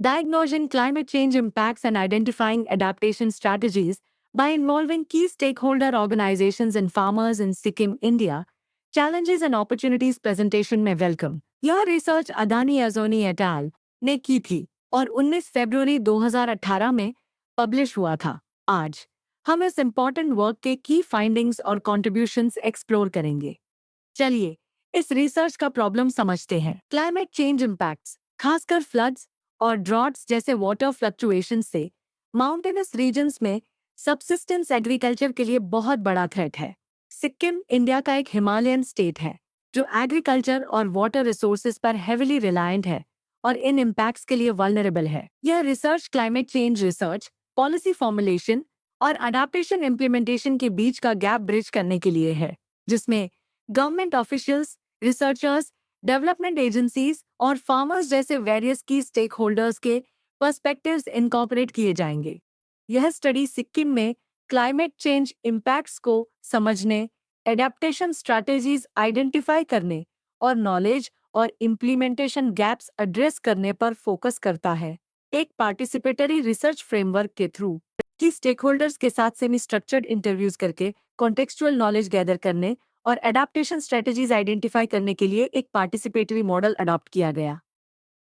Diagnosing climate change impacts and identifying adaptation strategies by involving key stakeholder organizations and farmers in Sikkim, India. Challenges and opportunities presentation में welcome. यह research Adani एजोनी eight al ने की थी और 19 फरवरी 2018 में publish हुआ था। आज हम इस इम्पॉर्टेंट वर्क के की फाइंडिंग्स और कॉन्ट्रीब्यूशंस एक्सप्लोर करेंगे। चलिए इस रिसर्च का प्रॉब्लम समझते हैं। क्लाइमेट चेंज इम्पैक्ट्स, खासकर फ्लड्स और ड्रॉट्स जैसे वाटर फ्लक्चुएशन से माउंटेनस रीजन्स में सबसिस्टेंस एग्रीकल्चर के लिए बहुत बड़ा थ्रेट है। सिक्किम इंडिया का एक हिमालयन स्टेट है जो एग्रीकल्चर और वाटर रिसोर्सेज पर हेविली रिलायंट है और इन इम्पैक्ट्स के लिए वल्नरेबल है। यह research climate change research, policy formulation और अडाप्टेशन इम्प्लीमेंटेशन के बीच का गैप ब्रिज करने के लिए है, जिसमें government officials, researchers, development agencies और फार्मर्स जैसे वेरियस की स्टेक होल्डर्स के पर्सपेक्टिव्स इनकॉर्पोरेट किए जाएंगे। यह स्टडी सिक्किम में क्लाइमेट चेंज इम्पैक्ट्स को समझने, एडेप्टेशन स्ट्रैटेजीज आइडेंटिफाई करने और नॉलेज और इम्प्लीमेंटेशन गैप्स एड्रेस करने पर फोकस करता है। एक पार्टिसिपेटरी रिसर्च फ्रेमवर्क के थ्रू की स्टेक होल्डर्स के साथ सेमी स्ट्रक्चर्ड इंटरव्यूज करके कॉन्टेक्चुअल नॉलेज गैदर करने और एडाप्टेशन स्ट्रेटजीज आइडेंटिफाई करने के लिए एक पार्टिसिपेटरी मॉडल अडॉप्ट किया गया।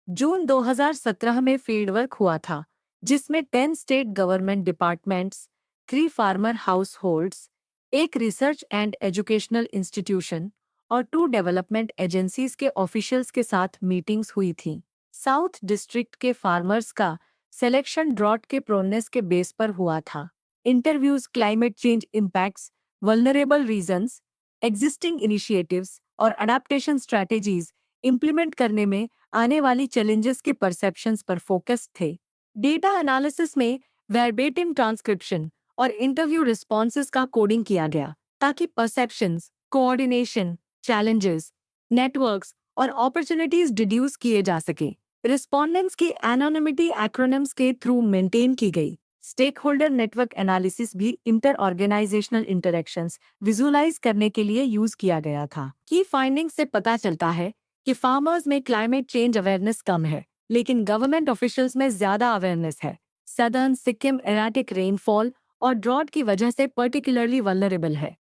जून 2017 में फील्ड वर्क हुआ था, जिसमें 10 state government departments, 3 farmer house holds, एक रिसर्च एंड एजुकेशनल इंस्टीट्यूशन और 2 डेवलपमेंट एजेंसीज के ऑफिशियल्स के साथ मीटिंग्स हुई थी। साउथ डिस्ट्रिक्ट के फार्मर्स का सिलेक्शन ड्रॉट के प्रोनेस के बेस पर हुआ था। Interviews climate change impacts, vulnerable regions, existing initiatives और अडाप्टेशन स्ट्रैटेजीज इंप्लीमेंट करने में आने वाली चैलेंजेस के परसेप्शंस पर फोकस थे। डेटा एनालिसिस में वर्बेटिम ट्रांसक्रिप्शन और इंटरव्यू रिस्पॉन्सेस का कोडिंग किया गया ताकि परसेप्शंस, कोऑर्डिनेशन, चैलेंजेस, नेटवर्क्स और अपॉर्चुनिटीज डिड्यूस किए जा सके। रिस्पोंडेंट्स की एनोनिमिटी एक्रोनिम्स के थ्रू मेंटेन की गई। स्टेक होल्डर नेटवर्क एनालिसिस भी इंटर ऑर्गेनाइजेशनल इंटरेक्शंस विजुअलाइज करने के लिए यूज किया गया था। की फाइंडिंग से पता चलता है कि फार्मर्स में क्लाइमेट चेंज अवेयरनेस कम है, लेकिन गवर्नमेंट ऑफिशियल्स में ज्यादा अवेयरनेस है। सदर्न सिक्किम एराटिक रेनफॉल और ड्रॉट की वजह से पर्टिकुलरली वल्नरेबल है।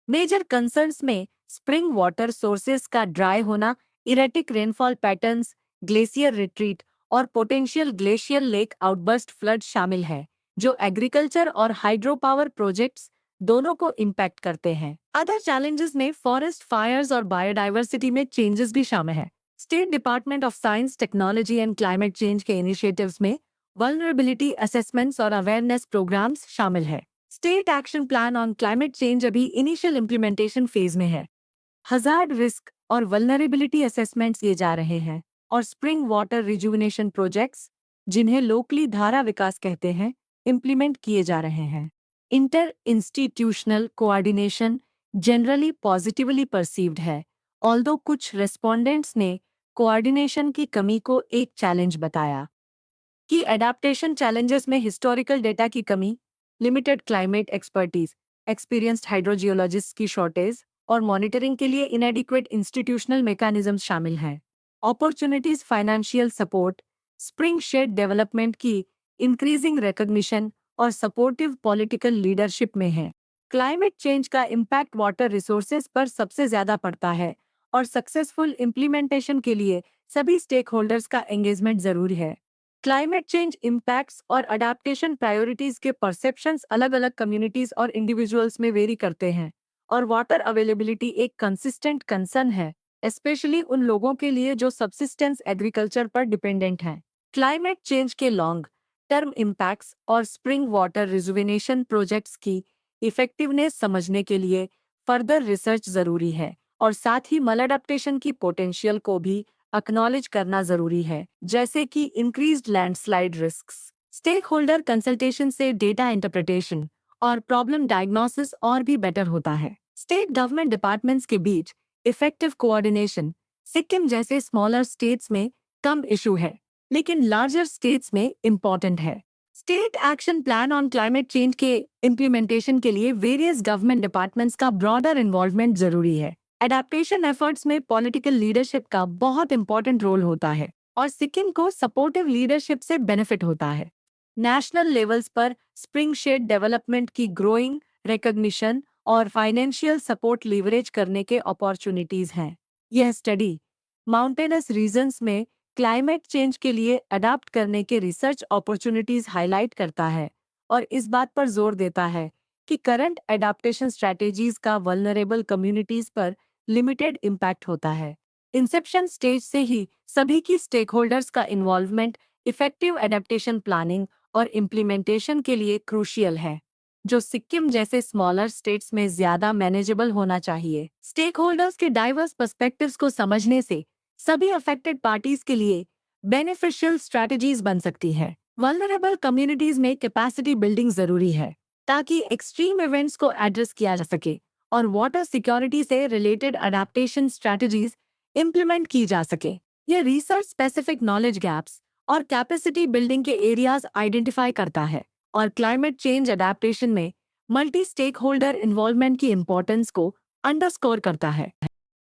मेजर कंसर्न्स में स्प्रिंग वाटर सोर्सेज का ड्राई होना, erratic rainfall patterns, glacier retreat और potential glacier lake outburst flood शामिल है, जो एग्रीकल्चर और हाइड्रो पावर प्रोजेक्ट्स दोनों को इम्पैक्ट करते हैं। अदर चैलेंजेस में फॉरेस्ट फायर्स और बायोडाइवर्सिटी में चेंजेस भी शामिल हैं। State department of science, technology and climate change के इनिशिएटिव्स में वल्नरेबिलिटी असेसमेंट्स और अवेयरनेस प्रोग्राम्स शामिल है। State action plan on climate change अभी इनिशियल इम्प्लीमेंटेशन फेज में है। हजार्ड रिस्क और वल्नरेबिलिटी असेसमेंट्स किए जा रहे हैं और स्प्रिंग वाटर रिजुविनेशन प्रोजेक्ट्स, जिन्हें लोकली धारा विकास कहते हैं, इम्प्लीमेंट किए जा रहे हैं। Inter institutional coordination generally positively perceived है, ऑल्दो कुछ रेस्पोंडेंट्स ने कोऑर्डिनेशन की कमी को एक चैलेंज बताया। कि एडाप्टेशन चैलेंजेस में हिस्टोरिकल डेटा की कमी, limited climate expertise, experienced hydrogeologist की शॉर्टेज और मॉनिटरिंग के लिए इनएडिक्वेट इंस्टीट्यूशनल मैकेनिज्म्स शामिल हैं। Opportunities, financial support, spring shed development की इंक्रीजिंग रिकॉग्निशन और सपोर्टिव पॉलिटिकल लीडरशिप में है। क्लाइमेट चेंज का इम्पैक्ट वाटर रिसोर्सेज पर सबसे ज्यादा पड़ता है और सक्सेसफुल इम्प्लीमेंटेशन के लिए सभी स्टेक होल्डर्स का एंगेजमेंट जरूरी है। क्लाइमेट चेंज इम्पैक्ट्स और अडाप्टेशन प्रायोरिटीज के परसेप्शंस अलग अलग कम्युनिटीज और इंडिविजुअल्स में वेरी करते हैं और वाटर अवेलेबिलिटी एक कंसिस्टेंट कंसर्न है, स्पेशली उन लोगों के लिए जो सबसिस्टेंस एग्रीकल्चर पर डिपेंडेंट हैं। क्लाइमेट चेंज के लॉन्ग टर्म इम्पैक्ट्स और स्प्रिंग वाटर रिजुविनेशन प्रोजेक्ट्स की इफेक्टिवनेस समझने के लिए फर्दर रिसर्च जरूरी है और साथ ही मलअडेप्टेशन की पोटेंशियल को भी एक्नॉलेज करना जरूरी है, जैसे कि increased landslide risks. Stakeholder consultation से डेटा इंटरप्रिटेशन और प्रॉब्लम डायग्नोसिस और भी बेटर होता है। स्टेट गवर्नमेंट डिपार्टमेंट्स के बीच इफेक्टिव कोऑर्डिनेशन सिक्किम जैसे स्मॉलर स्टेट्स में कम इशू है, लेकिन लार्जर स्टेट्स में इम्पोर्टेंट है। State action plan on climate change के इम्प्लीमेंटेशन के लिए वेरियस गवर्नमेंट डिपार्टमेंट्स का ब्रॉडर इन्वॉल्वमेंट जरूरी है। एडाप्टेशन एफर्ट्स में पॉलिटिकल लीडरशिप का बहुत इंपॉर्टेंट रोल होता है। और सिक्किम को सपोर्टिव लीडरशिप से बेनिफिट होता है। नेशनल लेवल्स पर स्प्रिंग शेड डेवलपमेंट की ग्रोइंग रिकॉग्निशन और फाइनेंशियल सपोर्ट लीवरेज करने के अपॉर्चुनिटीज हैं। यह स्टडी माउंटेनस रीजन्स में क्लाइमेट चेंज के लिए अडाप्ट करने के रिसर्च अपॉर्चुनिटीज हाईलाइट करता है और इस बात पर जोर देता है कि करंट एडाप्टेशन स्ट्रैटेजीज का वल्नरेबल कम्युनिटीज पर लिमिटेड इम्पैक्ट होता है। इंसेप्शन स्टेज से ही सभी की स्टेक होल्डर्स का इन्वॉल्वमेंट इफेक्टिव एडेप्टेशन प्लानिंग और इम्प्लीमेंटेशन के लिए क्रूशियल है, जो सिक्किम जैसे स्मॉलर स्टेट्स में ज्यादा मैनेजेबल होना चाहिए। स्टेक होल्डर्स के डाइवर्स पर्सपेक्टिव्स को समझने से सभी अफेक्टेड पार्टीज के लिए बेनिफिशियल स्ट्रैटेजीज बन सकती है। वल्नरेबल कम्युनिटीज में कैपेसिटी बिल्डिंग जरूरी है ताकि एक्सट्रीम इवेंट्स को एड्रेस किया जा सके और वाटर सिक्योरिटी से रिलेटेड अडेप्टेशन स्ट्रैटेजीज इम्प्लीमेंट की जा सके। यह रिसर्च स्पेसिफिक नॉलेज गैप्स और कैपेसिटी बिल्डिंग के एरियाज आइडेंटिफाई करता है और क्लाइमेट चेंज अडेप्टेशन में मल्टी स्टेक होल्डर इन्वॉल्वमेंट की इम्पोर्टेंस को अंडरस्कोर करता है।